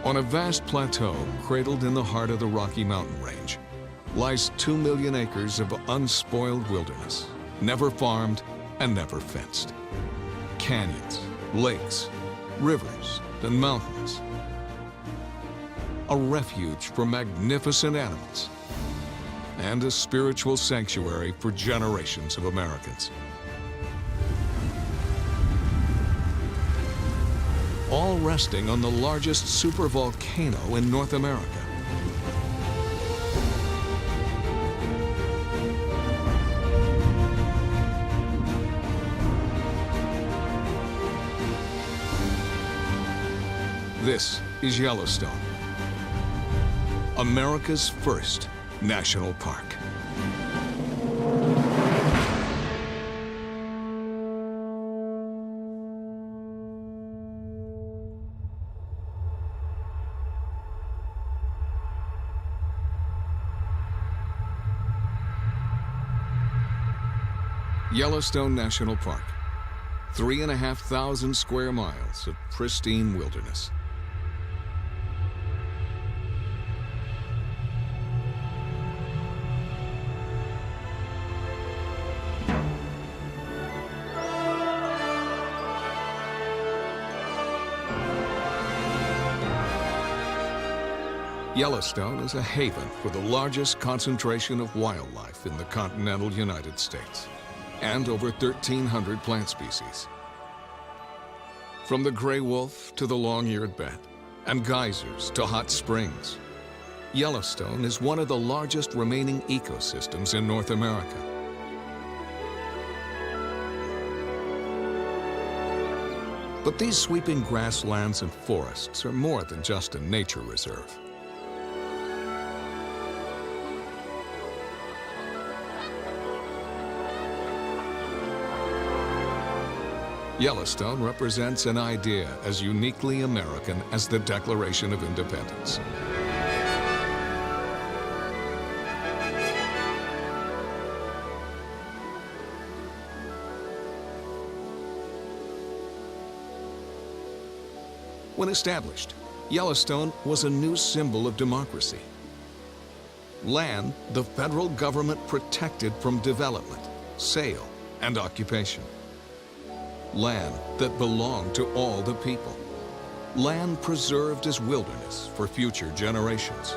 On a vast plateau cradled in the heart of the Rocky Mountain Range lies 2 million acres of unspoiled wilderness, never farmed and never fenced. Canyons, lakes, rivers, and mountains. A refuge for magnificent animals and a spiritual sanctuary for generations of Americans. All resting on the largest supervolcano in North America. This is Yellowstone, America's first national park. Yellowstone National Park, 3,500 square miles of pristine wilderness. Yellowstone is a haven for the largest concentration of wildlife in the continental United States, and over 1,300 plant species. From the gray wolf to the long-eared bat, and geysers to hot springs, Yellowstone is one of the largest remaining ecosystems in North America. But these sweeping grasslands and forests are more than just a nature reserve. Yellowstone represents an idea as uniquely American as the Declaration of Independence. When established, Yellowstone was a new symbol of democracy. Land the federal government protected from development, sale, and occupation. Land that belonged to all the people. Land preserved as wilderness for future generations.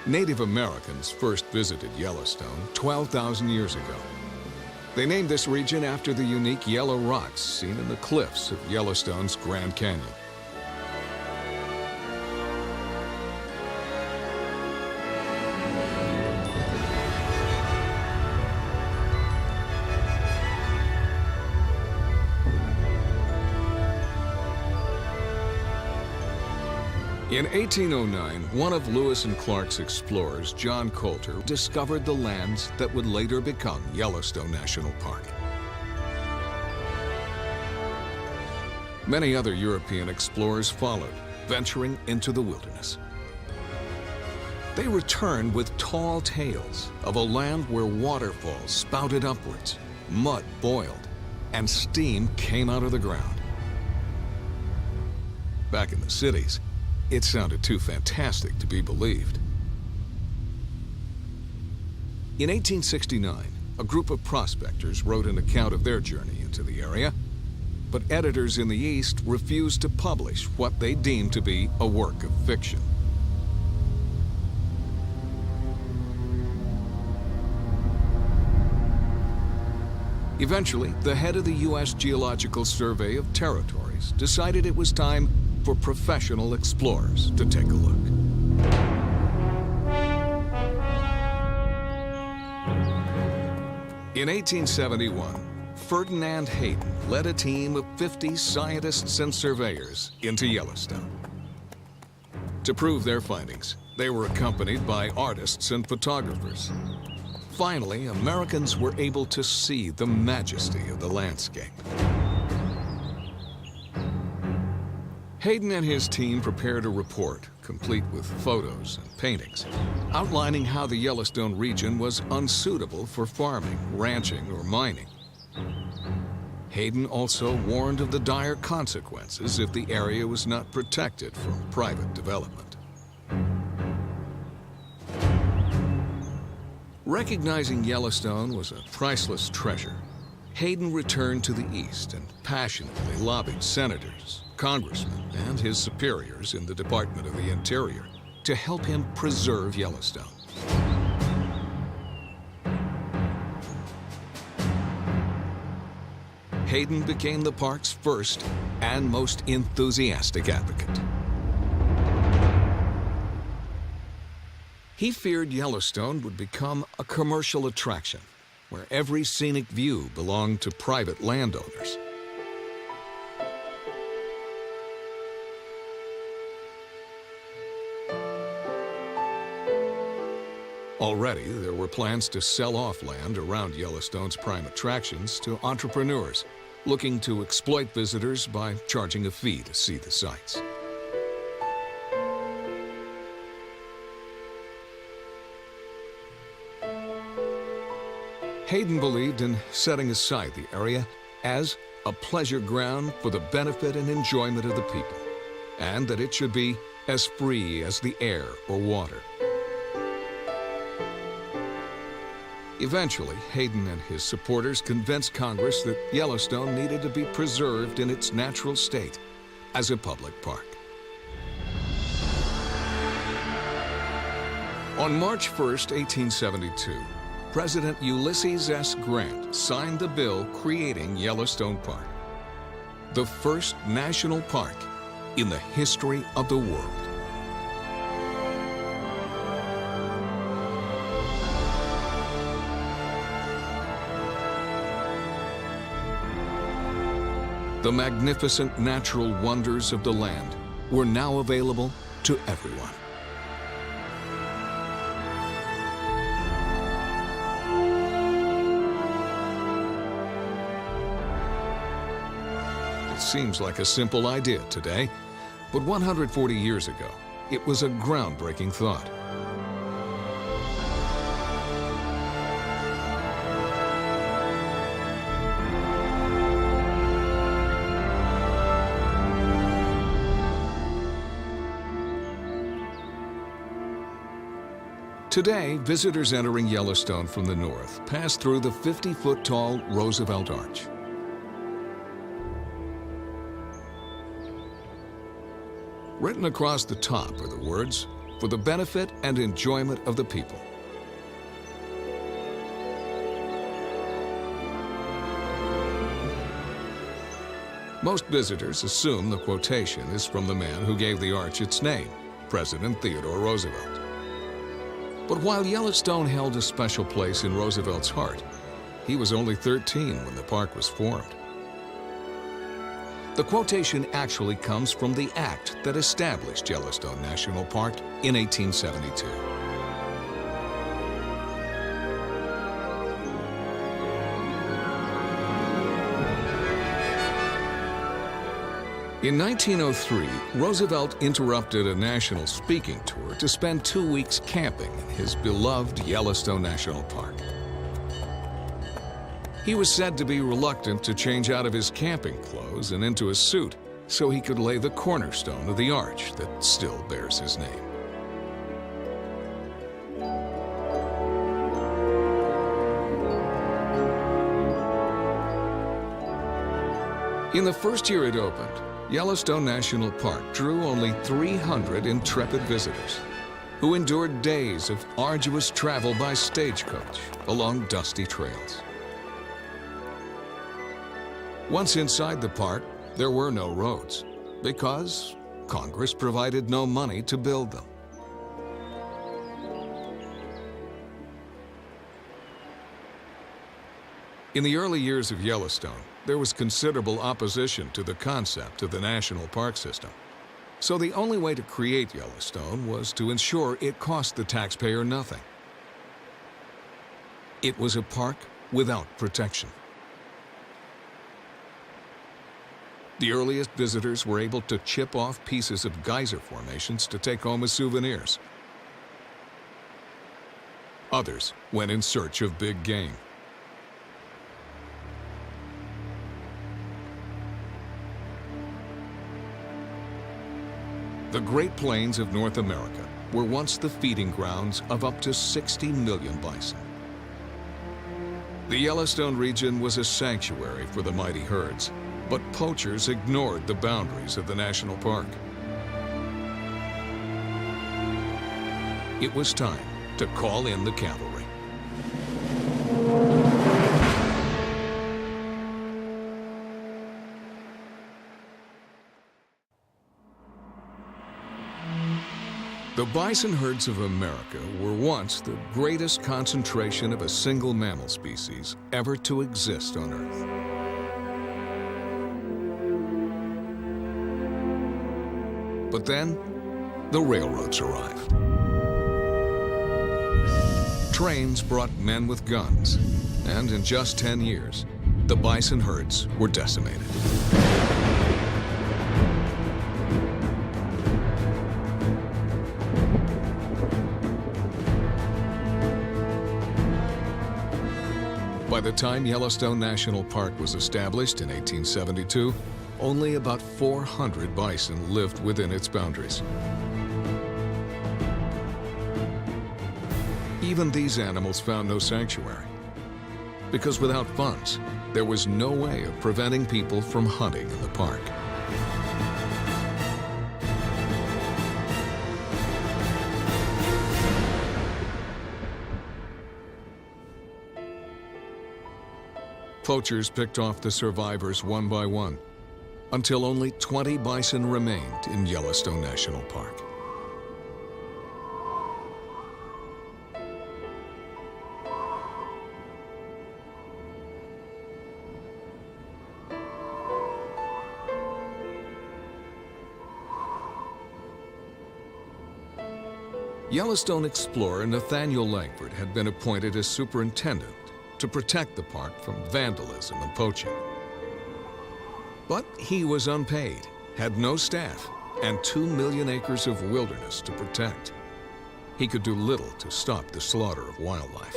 Native Americans first visited Yellowstone 12,000 years ago. They named this region after the unique yellow rocks seen in the cliffs of Yellowstone's Grand Canyon. In 1809, one of Lewis and Clark's explorers, John Coulter, discovered the lands that would later become Yellowstone National Park. Many other European explorers followed, venturing into the wilderness. They returned with tall tales of a land where waterfalls spouted upwards, mud boiled, and steam came out of the ground. Back in the cities, it sounded too fantastic to be believed. In 1869, a group of prospectors wrote an account of their journey into the area, but editors in the East refused to publish what they deemed to be a work of fiction. Eventually, the head of the U.S. Geological Survey of Territories decided it was time for professional explorers to take a look. In 1871, Ferdinand Hayden led a team of 50 scientists and surveyors into Yellowstone. To prove their findings, they were accompanied by artists and photographers. Finally, Americans were able to see the majesty of the landscape. Hayden and his team prepared a report, complete with photos and paintings, outlining how the Yellowstone region was unsuitable for farming, ranching, or mining. Hayden also warned of the dire consequences if the area was not protected from private development. Recognizing Yellowstone was a priceless treasure, Hayden returned to the east and passionately lobbied senators, congressmen, and his superiors in the Department of the Interior to help him preserve Yellowstone. Hayden became the park's first and most enthusiastic advocate. He feared Yellowstone would become a commercial attraction, where every scenic view belonged to private landowners. Already, there were plans to sell off land around Yellowstone's prime attractions to entrepreneurs looking to exploit visitors by charging a fee to see the sights. Hayden believed in setting aside the area as a pleasure ground for the benefit and enjoyment of the people, and that it should be as free as the air or water. Eventually, Hayden and his supporters convinced Congress that Yellowstone needed to be preserved in its natural state as a public park. On March 1, 1872, President Ulysses S. Grant signed the bill creating Yellowstone Park, the first national park in the history of the world. The magnificent natural wonders of the land were now available to everyone. It seems like a simple idea today, but 140 years ago, it was a groundbreaking thought. Today, visitors entering Yellowstone from the north pass through the 50-foot-tall Roosevelt Arch. Written across the top are the words, "For the benefit and enjoyment of the people." Most visitors assume the quotation is from the man who gave the arch its name, President Theodore Roosevelt. But while Yellowstone held a special place in Roosevelt's heart, he was only 13 when the park was formed. The quotation actually comes from the act that established Yellowstone National Park in 1872. In 1903, Roosevelt interrupted a national speaking tour to spend 2 weeks camping in his beloved Yellowstone National Park. He was said to be reluctant to change out of his camping clothes and into a suit so he could lay the cornerstone of the arch that still bears his name. In the first year it opened, Yellowstone National Park drew only 300 intrepid visitors who endured days of arduous travel by stagecoach along dusty trails. Once inside the park, there were no roads because Congress provided no money to build them. In the early years of Yellowstone, there was considerable opposition to the concept of the national park system. So the only way to create Yellowstone was to ensure it cost the taxpayer nothing. It was a park without protection. The earliest visitors were able to chip off pieces of geyser formations to take home as souvenirs. Others went in search of big game. The Great Plains of North America were once the feeding grounds of up to 60 million bison. The Yellowstone region was a sanctuary for the mighty herds, but poachers ignored the boundaries of the national park. It was time to call in the cavalry. The bison herds of America were once the greatest concentration of a single mammal species ever to exist on Earth. But then, the railroads arrived. Trains brought men with guns, and in just 10 years, the bison herds were decimated. By the time Yellowstone National Park was established in 1872, only about 400 bison lived within its boundaries. Even these animals found no sanctuary, because without funds, there was no way of preventing people from hunting in the park. Poachers picked off the survivors one by one, until only 20 bison remained in Yellowstone National Park. Yellowstone explorer Nathaniel Langford had been appointed as superintendent to protect the park from vandalism and poaching. But he was unpaid, had no staff, and 2 million acres of wilderness to protect. He could do little to stop the slaughter of wildlife.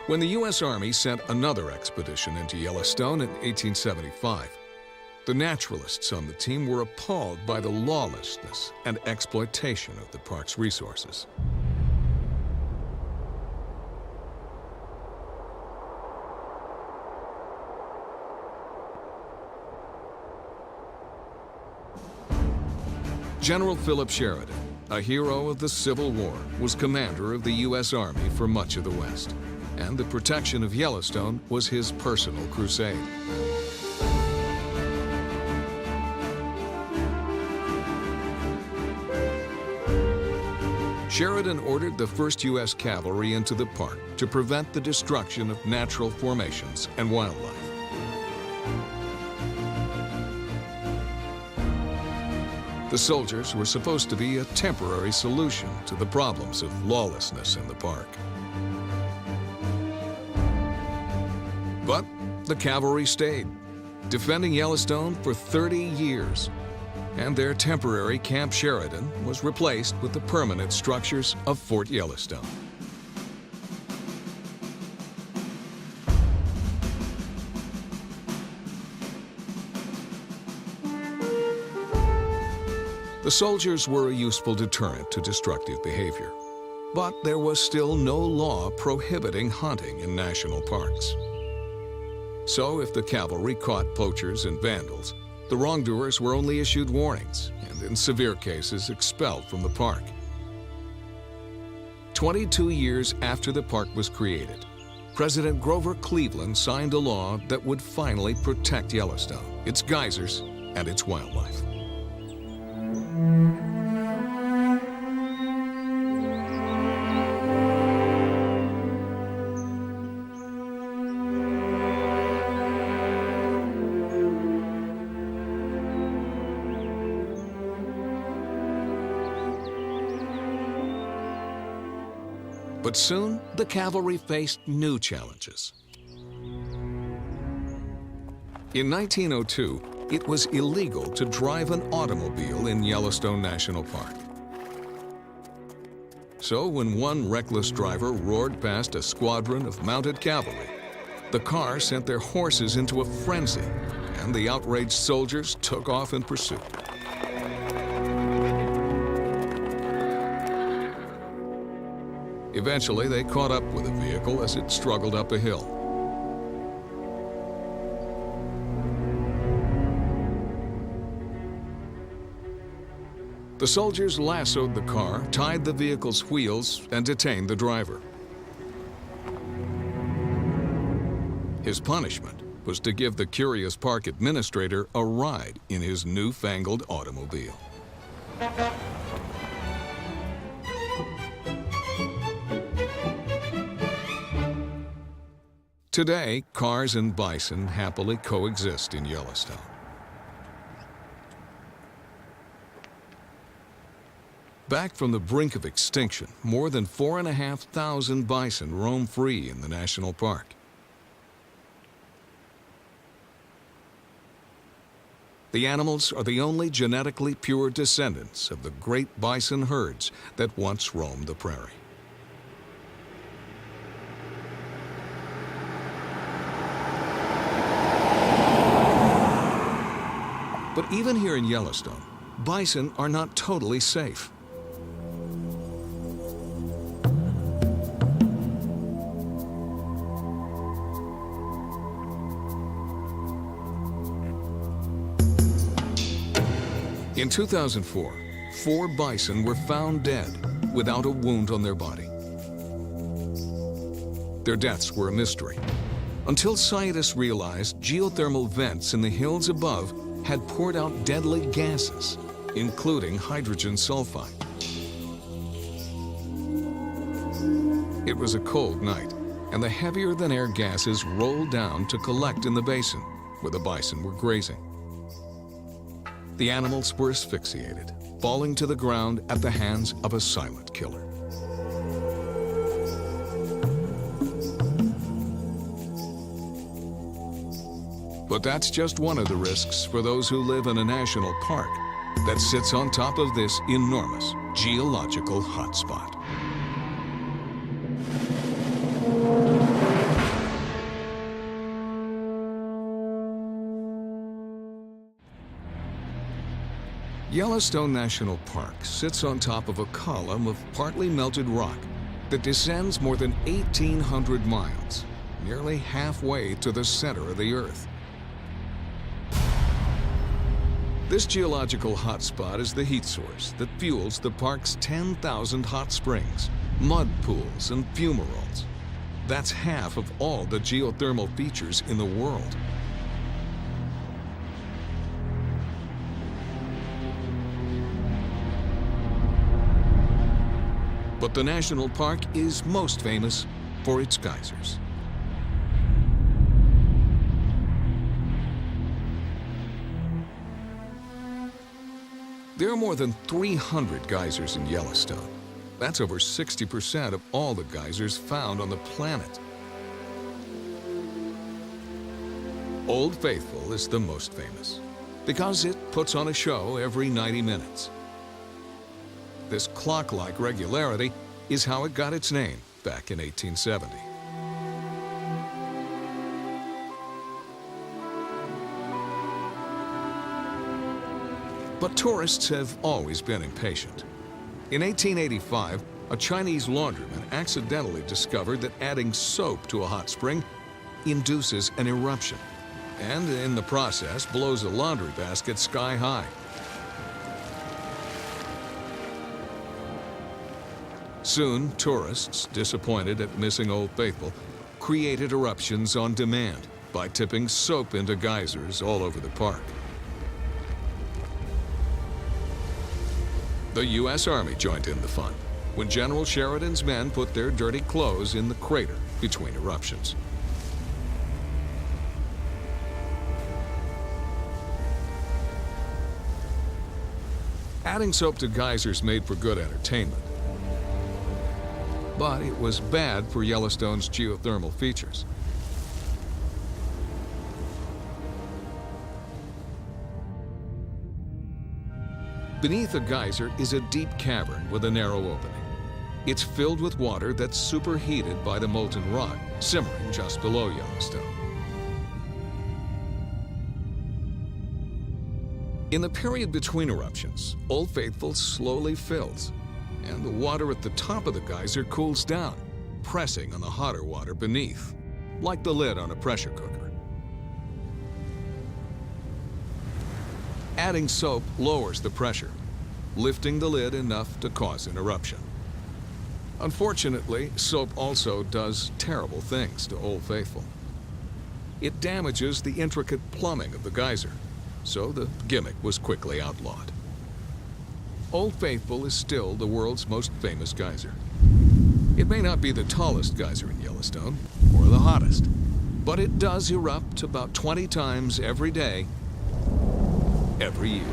When the U.S. Army sent another expedition into Yellowstone in 1875, the naturalists on the team were appalled by the lawlessness and exploitation of the park's resources. General Philip Sheridan, a hero of the Civil War, was commander of the U.S. Army for much of the West, and the protection of Yellowstone was his personal crusade. Sheridan ordered the 1st U.S. Cavalry into the park to prevent the destruction of natural formations and wildlife. The soldiers were supposed to be a temporary solution to the problems of lawlessness in the park. But the cavalry stayed, defending Yellowstone for 30 years. And their temporary Camp Sheridan was replaced with the permanent structures of Fort Yellowstone. The soldiers were a useful deterrent to destructive behavior, but there was still no law prohibiting hunting in national parks. So if the cavalry caught poachers and vandals, the wrongdoers were only issued warnings and, in severe cases, expelled from the park. 22 years after the park was created, President Grover Cleveland signed a law that would finally protect Yellowstone, its geysers, and its wildlife. But soon, the cavalry faced new challenges. In 1902, it was illegal to drive an automobile in Yellowstone National Park. So when one reckless driver roared past a squadron of mounted cavalry, the car sent their horses into a frenzy, and the outraged soldiers took off in pursuit. Eventually, they caught up with the vehicle as it struggled up a hill. The soldiers lassoed the car, tied the vehicle's wheels, and detained the driver. His punishment was to give the curious park administrator a ride in his newfangled automobile. Today, cars and bison happily coexist in Yellowstone. Back from the brink of extinction, more than 4,500 bison roam free in the national park. The animals are the only genetically pure descendants of the great bison herds that once roamed the prairie. But even here in Yellowstone, bison are not totally safe. In 2004, 4 bison were found dead without a wound on their body. Their deaths were a mystery, until scientists realized geothermal vents in the hills above had poured out deadly gases, including hydrogen sulfide. It was a cold night, and the heavier-than-air gases rolled down to collect in the basin, where the bison were grazing. The animals were asphyxiated, falling to the ground at the hands of a silent killer. But that's just one of the risks for those who live in a national park that sits on top of this enormous geological hotspot. Yellowstone National Park sits on top of a column of partly melted rock that descends more than 1,800 miles, nearly halfway to the center of the Earth. This geological hotspot is the heat source that fuels the park's 10,000 hot springs, mud pools, and fumaroles. That's half of all the geothermal features in the world. But the national park is most famous for its geysers. There are more than 300 geysers in Yellowstone. That's over 60% of all the geysers found on the planet. Old Faithful is the most famous because it puts on a show every 90 minutes. This clock-like regularity is how it got its name back in 1870. But tourists have always been impatient. In 1885, a Chinese laundryman accidentally discovered that adding soap to a hot spring induces an eruption, and in the process blows a laundry basket sky high. Soon, tourists, disappointed at missing Old Faithful, created eruptions on demand by tipping soap into geysers all over the park. The U.S. Army joined in the fun when General Sheridan's men put their dirty clothes in the crater between eruptions. Adding soap to geysers made for good entertainment. but it was bad for Yellowstone's geothermal features. Beneath a geyser is a deep cavern with a narrow opening. It's filled with water that's superheated by the molten rock simmering just below Yellowstone. In the period between eruptions, Old Faithful slowly fills, and the water at the top of the geyser cools down, pressing on the hotter water beneath, like the lid on a pressure cooker. Adding soap lowers the pressure, lifting the lid enough to cause an eruption. Unfortunately, soap also does terrible things to Old Faithful. It damages the intricate plumbing of the geyser, so the gimmick was quickly outlawed. Old Faithful is still the world's most famous geyser. It may not be the tallest geyser in Yellowstone, or the hottest, but it does erupt about 20 times every day, every year.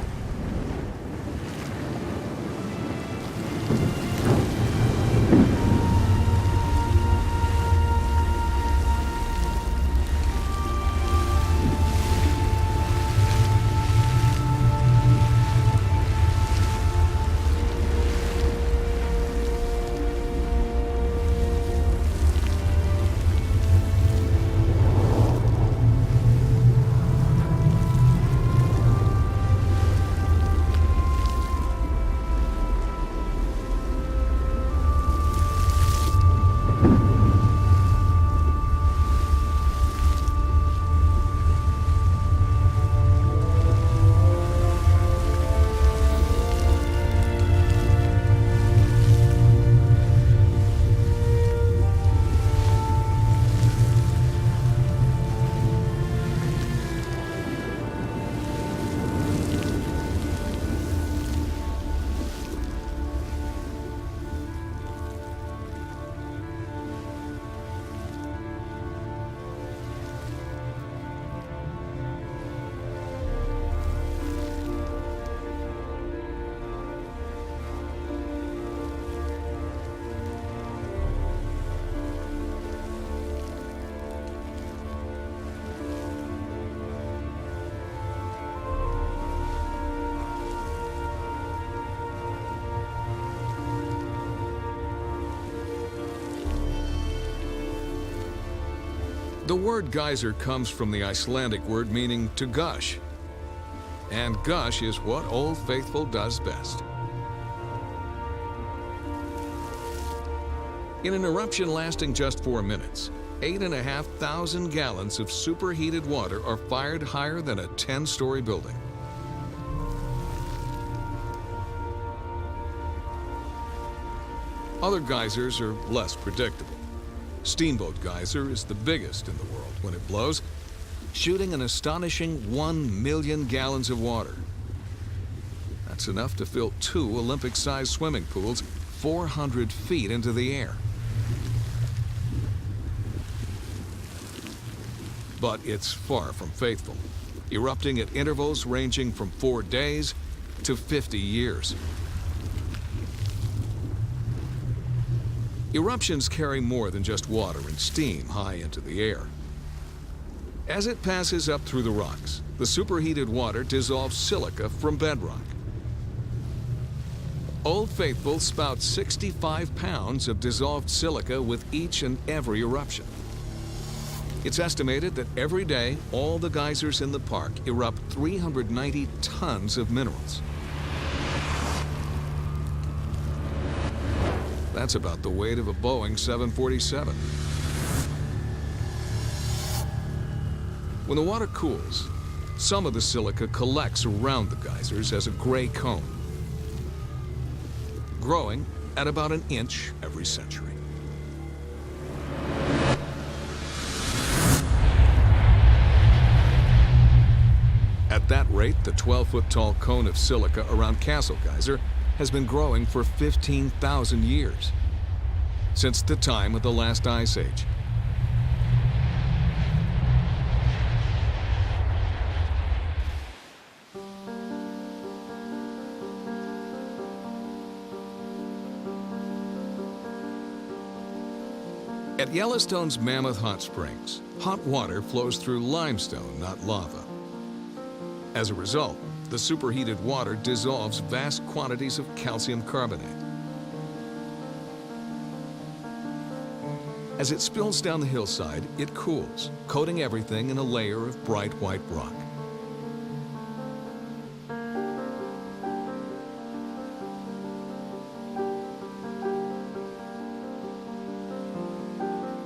The word geyser comes from the Icelandic word meaning to gush. And gush is what Old Faithful does best. In an eruption lasting just 4 minutes, 8,500 gallons of superheated water are fired higher than a 10-story building. Other geysers are less predictable. Steamboat Geyser is the biggest in the world when it blows, shooting an astonishing 1 million gallons of water. That's enough to fill 2 Olympic-sized swimming pools 400 feet into the air. But it's far from faithful, erupting at intervals ranging from 4 days to 50 years. Eruptions carry more than just water and steam high into the air. As it passes up through the rocks, the superheated water dissolves silica from bedrock. Old Faithful spouts 65 pounds of dissolved silica with each and every eruption. It's estimated that every day, all the geysers in the park erupt 390 tons of minerals. That's about the weight of a Boeing 747. When the water cools, some of the silica collects around the geysers as a gray cone, growing at about an inch every century. At that rate, the 12-foot-tall cone of silica around Castle Geyser has been growing for 15,000 years, since the time of the last ice age. At Yellowstone's Mammoth Hot Springs, hot water flows through limestone, not lava. As a result, the superheated water dissolves vast quantities of calcium carbonate. As it spills down the hillside, it cools, coating everything in a layer of bright white rock.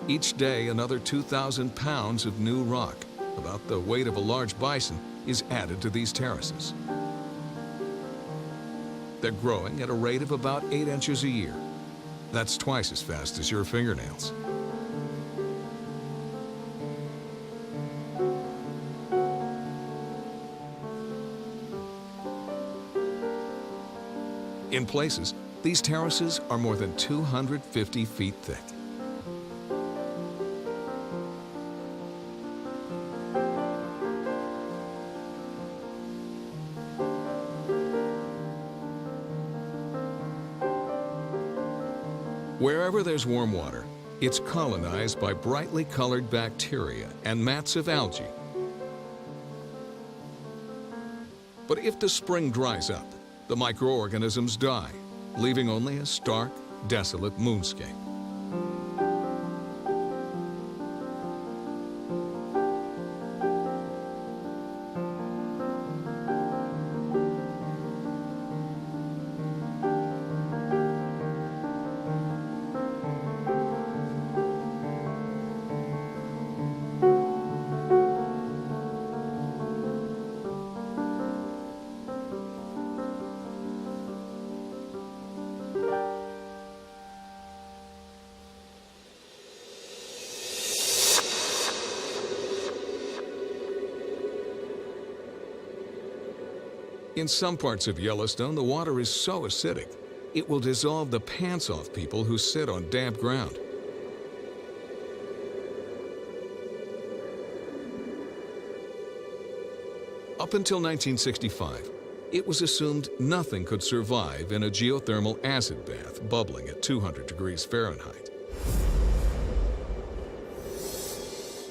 Each day, another 2,000 pounds of new rock, about the weight of a large bison, is added to these terraces. They're growing at a rate of about 8 inches a year. That's twice as fast as your fingernails. In places, these terraces are more than 250 feet thick. Wherever there's warm water, it's colonized by brightly colored bacteria and mats of algae. But if the spring dries up, the microorganisms die, leaving only a stark, desolate moonscape. In some parts of Yellowstone, the water is so acidic, it will dissolve the pants off people who sit on damp ground. Up until 1965, it was assumed nothing could survive in a geothermal acid bath bubbling at 200 degrees Fahrenheit.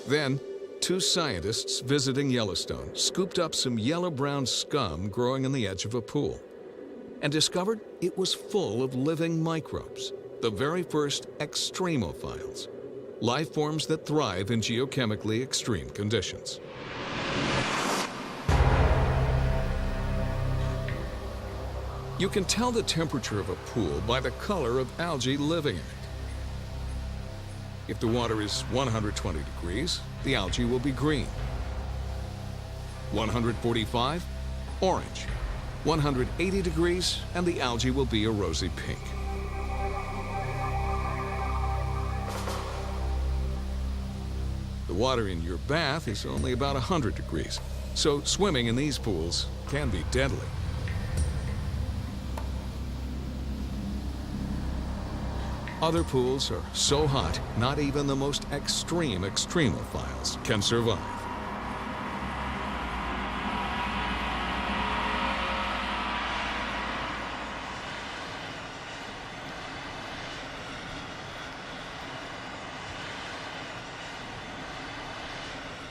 Then, 2 scientists visiting Yellowstone scooped up some yellow-brown scum growing on the edge of a pool and discovered it was full of living microbes, the very first extremophiles, life forms that thrive in geochemically extreme conditions. You can tell the temperature of a pool by the color of algae living in it. If the water is 120 degrees, the algae will be green. 145, orange. 180 degrees, and the algae will be a rosy pink. The water in your bath is only about 100 degrees, so swimming in these pools can be deadly. Other pools are so hot, not even the most extreme extremophiles can survive.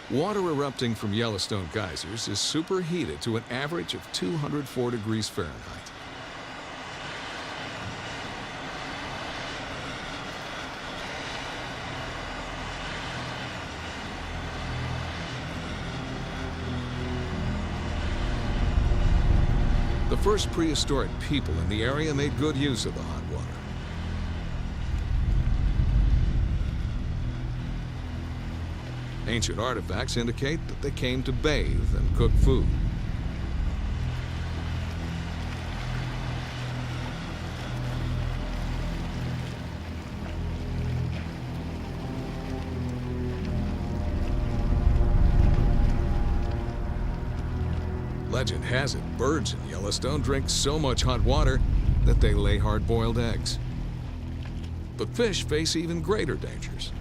Water erupting from Yellowstone geysers is superheated to an average of 204 degrees Fahrenheit. The first prehistoric people in the area made good use of the hot water. Ancient artifacts indicate that they came to bathe and cook food. Legend has it, birds in Yellowstone drink so much hot water that they lay hard-boiled eggs. But fish face even greater dangers.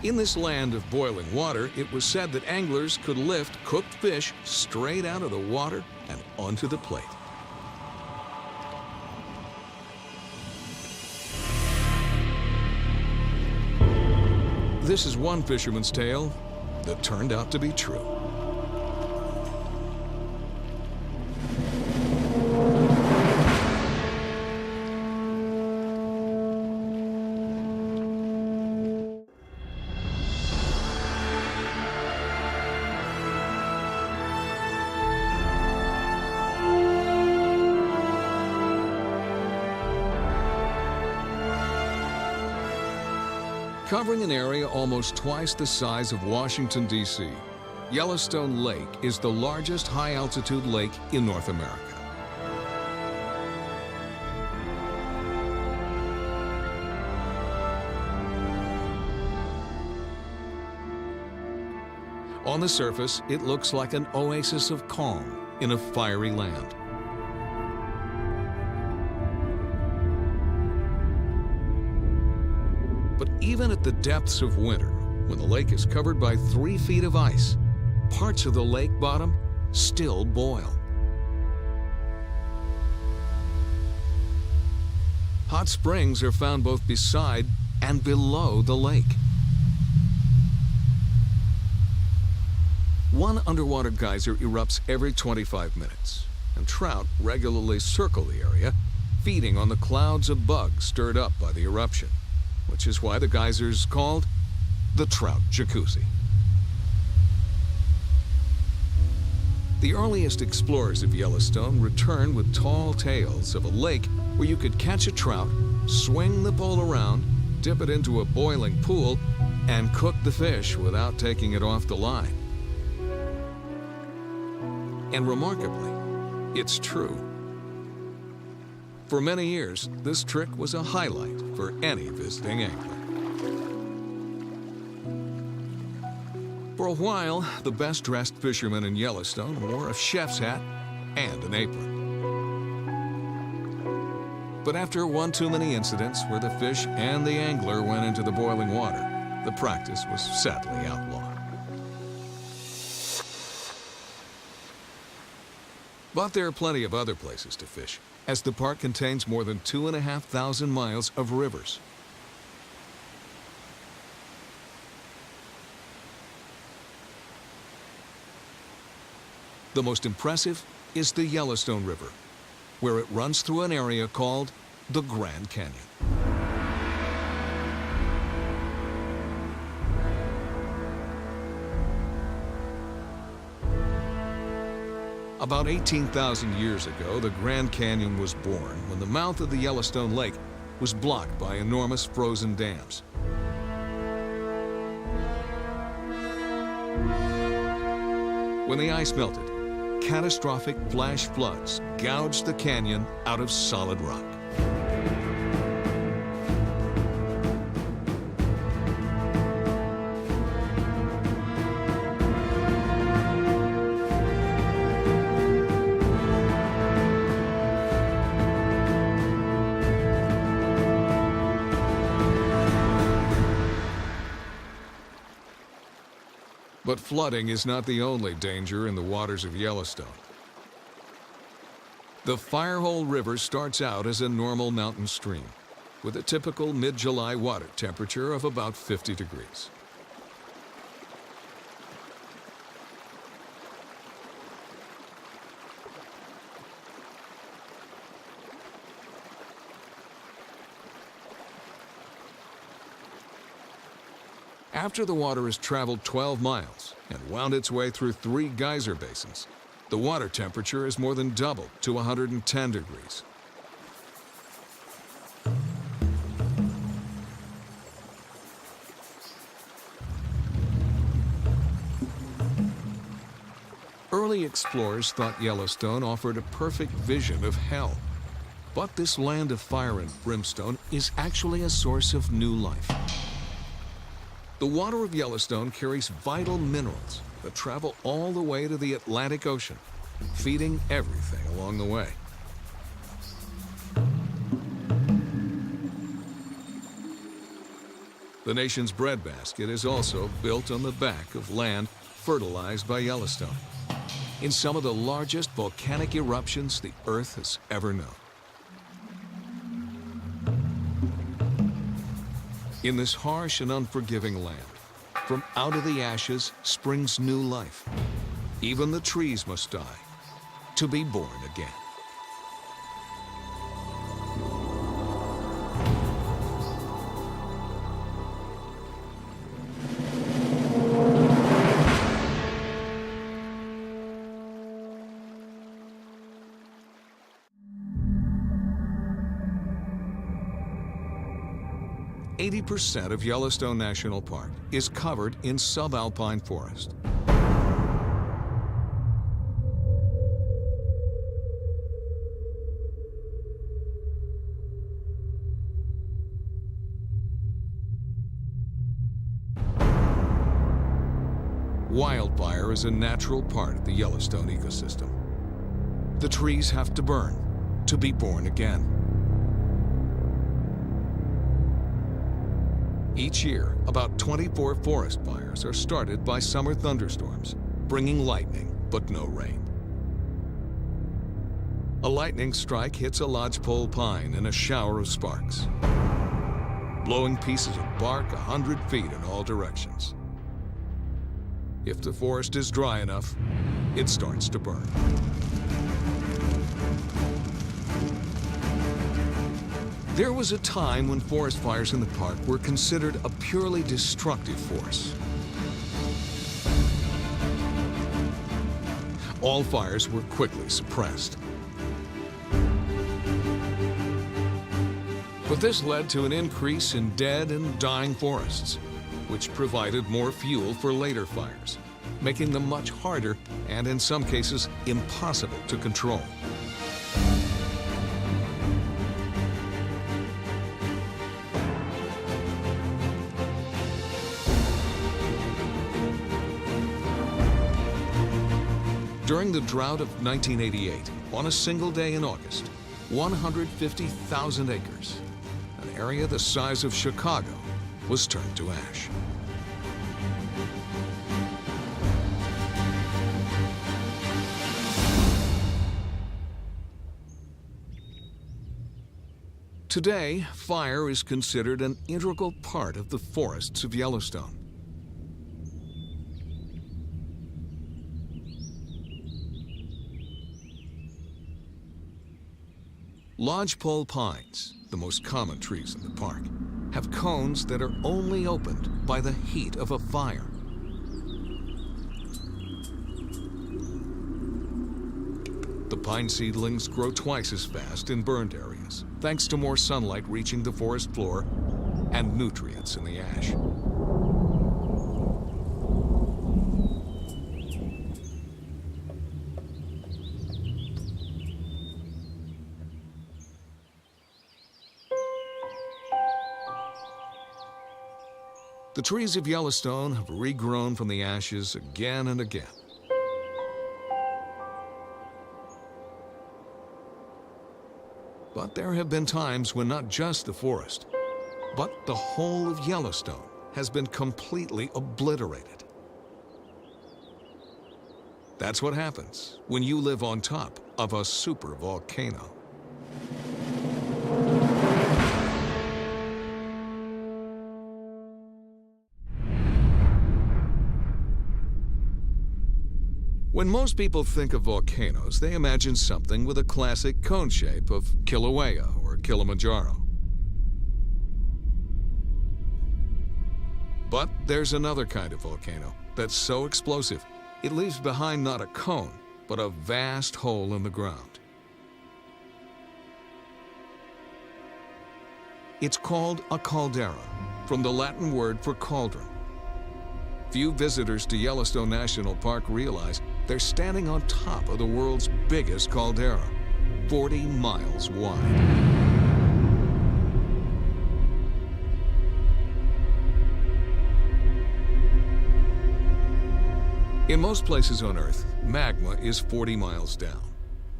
In this land of boiling water, it was said that anglers could lift cooked fish straight out of the water and onto the plate. This is one fisherman's tale that turned out to be true. Covering an area almost twice the size of Washington, D.C., Yellowstone Lake is the largest high-altitude lake in North America. On the surface, it looks like an oasis of calm in a fiery land. But even at the depths of winter, when the lake is covered by 3 feet of ice, parts of the lake bottom still boil. Hot springs are found both beside and below the lake. One underwater geyser erupts every 25 minutes, and trout regularly circle the area, feeding on the clouds of bugs stirred up by the eruption, which is why the geyser's called the Trout Jacuzzi. The earliest explorers of Yellowstone returned with tall tales of a lake where you could catch a trout, swing the pole around, dip it into a boiling pool, and cook the fish without taking it off the line. And remarkably, it's true. For many years, this trick was a highlight for any visiting angler. For a while, the best-dressed fisherman in Yellowstone wore a chef's hat and an apron. But after one too many incidents where the fish and the angler went into the boiling water, the practice was sadly outlawed. But there are plenty of other places to fish, as the park contains more than 2,500 miles of rivers. The most impressive is the Yellowstone River, where it runs through an area called the Grand Canyon. About 18,000 years ago, the Grand Canyon was born when the mouth of the Yellowstone Lake was blocked by enormous frozen dams. When the ice melted, catastrophic flash floods gouged the canyon out of solid rock. But flooding is not the only danger in the waters of Yellowstone. The Firehole River starts out as a normal mountain stream, with a typical mid-July water temperature of about 50 degrees. After the water has traveled 12 miles and wound its way through 3 geyser basins, the water temperature is more than doubled to 110 degrees. Early explorers thought Yellowstone offered a perfect vision of hell. But this land of fire and brimstone is actually a source of new life. The water of Yellowstone carries vital minerals that travel all the way to the Atlantic Ocean, feeding everything along the way. The nation's breadbasket is also built on the back of land fertilized by Yellowstone, in some of the largest volcanic eruptions the Earth has ever known. In this harsh and unforgiving land, From out of the ashes springs new life. Even the trees must die to be born again. Eighty percent of Yellowstone National Park is covered in subalpine forest. Wildfire is a natural part of the Yellowstone ecosystem. The trees have to burn to be born again. Each year, about 24 forest fires are started by summer thunderstorms, bringing lightning but no rain. A lightning strike hits a lodgepole pine in a shower of sparks, blowing pieces of bark 100 feet in all directions. If the forest is dry enough, it starts to burn. There was a time when forest fires in the park were considered a purely destructive force. All fires were quickly suppressed. But this led to an increase in dead and dying forests, which provided more fuel for later fires, making them much harder and, in some cases, impossible to control. During the drought of 1988, on a single day in August, 150,000 acres, an area the size of Chicago, was turned to ash. Today, fire is considered an integral part of the forests of Yellowstone. Lodgepole pines, the most common trees in the park, have cones that are only opened by the heat of a fire. The pine seedlings grow twice as fast in burned areas, thanks to more sunlight reaching the forest floor and nutrients in the ash. The trees of Yellowstone have regrown from the ashes again and again. But there have been times when not just the forest, but the whole of Yellowstone has been completely obliterated. That's what happens when you live on top of a supervolcano. When most people think of volcanoes, they imagine something with a classic cone shape of Kilauea or Kilimanjaro. But there's another kind of volcano that's so explosive, it leaves behind not a cone, but a vast hole in the ground. It's called a caldera, from the Latin word for cauldron. Few visitors to Yellowstone National Park realize they're standing on top of the world's biggest caldera, 40 miles wide. In most places on Earth, magma is 40 miles down.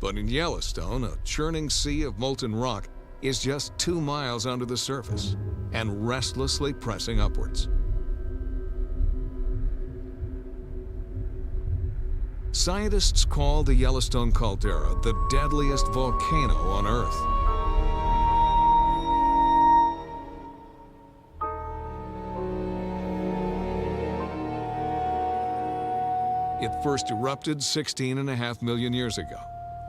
But in Yellowstone, a churning sea of molten rock is just 2 miles under the surface and restlessly pressing upwards. Scientists call the Yellowstone caldera the deadliest volcano on Earth. It first erupted 16.5 million years ago,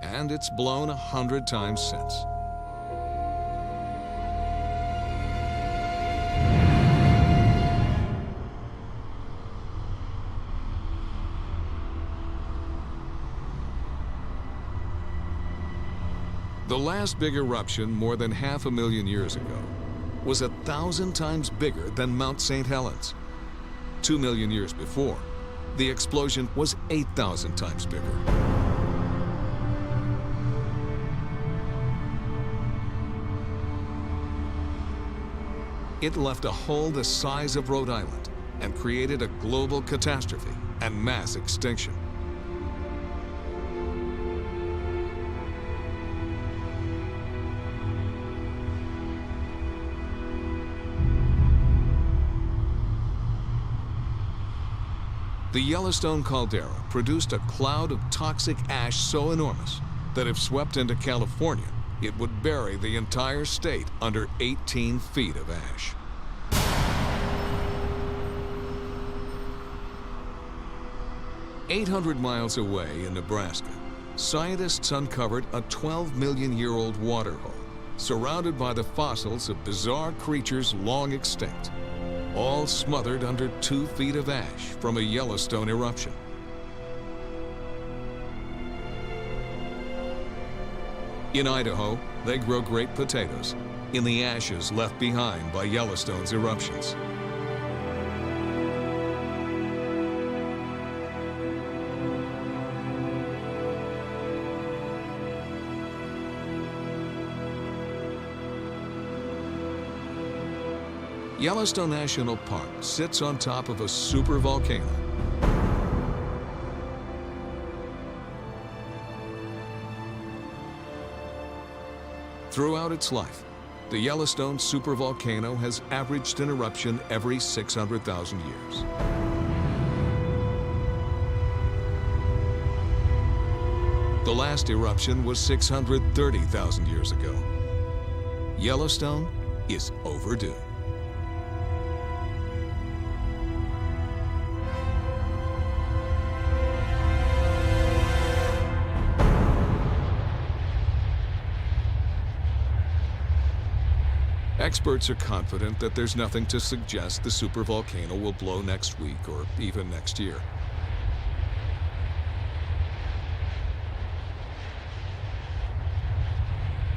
and it's blown 100 times since. The last big eruption, more than 500,000 years ago, was 1,000 times bigger than Mount St. Helens. 2 million years before, the explosion was 8,000 times bigger. It left a hole the size of Rhode Island and created a global catastrophe and mass extinction. The Yellowstone caldera produced a cloud of toxic ash so enormous that if swept into California, it would bury the entire state under 18 feet of ash. "800 miles away in Nebraska, scientists uncovered a 12-million-year-old water hole surrounded by the fossils of bizarre creatures long extinct, all smothered under 2 feet of ash from a Yellowstone eruption. In Idaho, they grow great potatoes in the ashes left behind by Yellowstone's eruptions. Yellowstone National Park sits on top of a supervolcano. Throughout its life, the Yellowstone supervolcano has averaged an eruption every 600,000 years. The last eruption was 630,000 years ago. Yellowstone is overdue. Experts are confident that there's nothing to suggest the supervolcano will blow next week or even next year.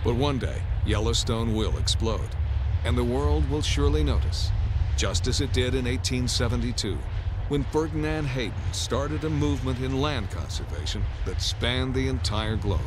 But one day, Yellowstone will explode, and the world will surely notice, just as it did in 1872, when Ferdinand Hayden started a movement in land conservation that spanned the entire globe.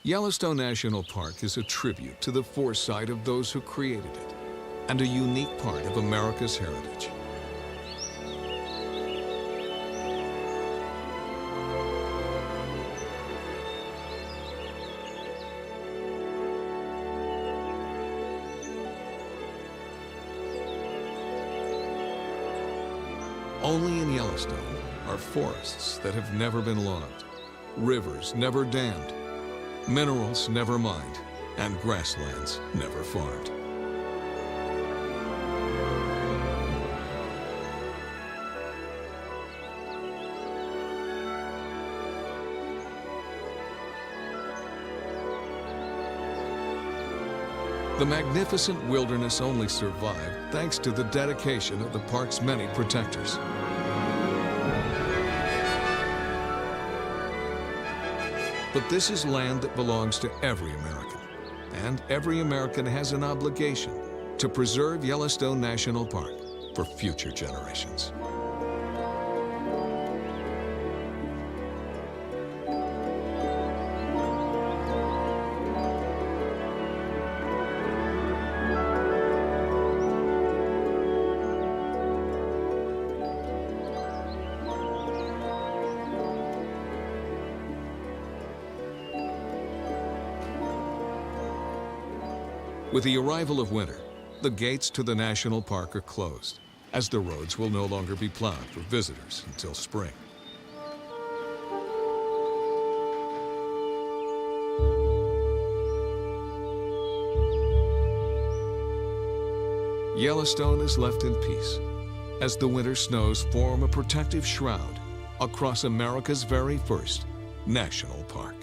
Yellowstone National Park is a tribute to the foresight of those who created it, and a unique part of America's heritage. Only in Yellowstone are forests that have never been logged, rivers never dammed, minerals never mined, and grasslands never farmed. The magnificent wilderness only survived thanks to the dedication of the park's many protectors. But this is land that belongs to every American, and every American has an obligation to preserve Yellowstone National Park for future generations. With the arrival of winter, the gates to the national park are closed, as the roads will no longer be plowed for visitors until spring. Yellowstone is left in peace as the winter snows form a protective shroud across America's very first national park.